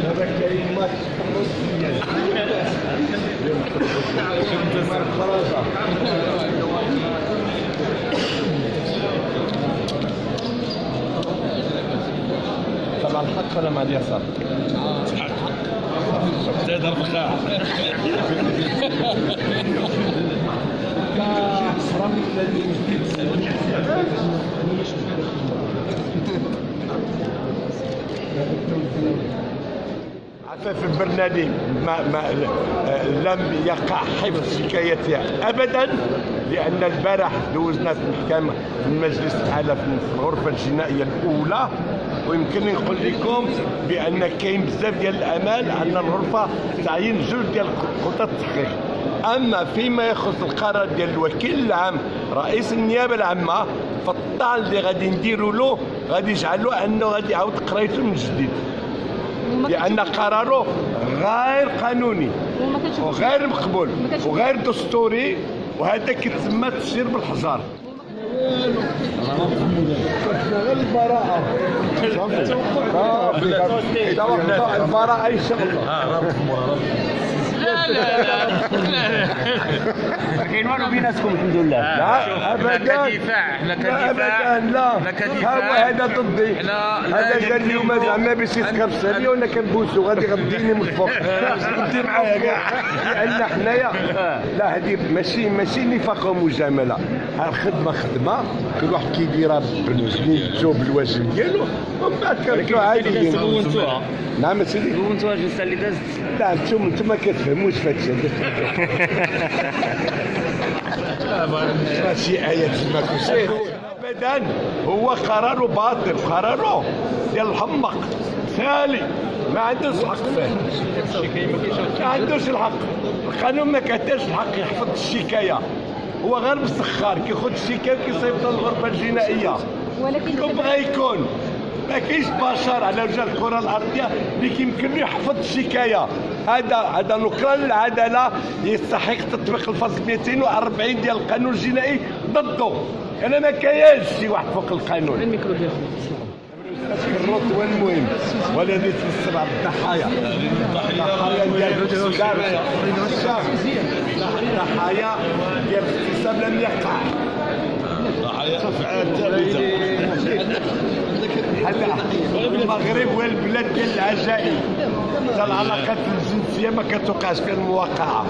دابا كاين ماتش طبعا الحق ولا مع اليسار؟ زاد الرخاء. عفاف البرنادي لم يقع حفظ شكايتها ابدا، لان البارح دوزنا في المحكمه في المجلس الاعلى في الغرفه الجنائيه الاولى، ويمكن نقول لكم بان كاين بزاف ديال الامال ان الغرفه تعين جوج ديال خطط التحقيق. اما فيما يخص القرار ديال الوكيل العام رئيس النيابه العامه، فالطعن اللي غادي نديروا له غادي يجعلوا انه غادي يعاود قرايته من جديد، لأن قراره غير قانوني وغير مقبول وغير دستوري، وهذا كيتسمى تشجير بالحجار. غير البراءة البراءة إن شاء الله. ما كاين والو بيناتكم الحمد لله. لا ابدا، احنا كدفاع، لا هذا ضدي. هذا قال لي ما زعما باش يتكبسر لي وانا كنبوسو غادي يغديني من الفوق. ودي معايا كاع، لان حنايا لا هذه ماشي نفاق ومجامله، الخدمه خدمه، كل واحد كيديرها بنيته بالواجب ديالو، ومن بعد كنرجعوا عاديين. سولتوها؟ نعم سيدي سولتوها الجلسه اللي دازت؟ لا انتم ما كتفهموش في هادشي. ماشي آية المكوسين ابدا، هو قراره باطل، قراره ديال الحمق مثالي، ما عندوش الحق فيه، ما عندوش الحق. القانون ما كيعطيش الحق يحفظ الشكايه، هو غير مسخر كياخذ الشكايه وكيصيفطها للغرفه الجنائيه. ولكن بغى يكون ما كاينش بشر على وجه الكره الارضيه اللي كيمكن له يحفظ الشكايه. هذا نكران العداله يستحق تطبيق الفصل 240 ديال القانون الجنائي ضده. انا ما كاينش شي واحد فوق القانون. الميكرو ديالك الروت هو المهم، والذي تفسر على الضحايا. الضحايا ديال الضحايا ديال الاغتصاب لم يقع. ضحايا افعال ثابته. المغرب هو البلاد ديال العجائب، العلاقات الجنسيه ما كتوقعش فيها المواقعه.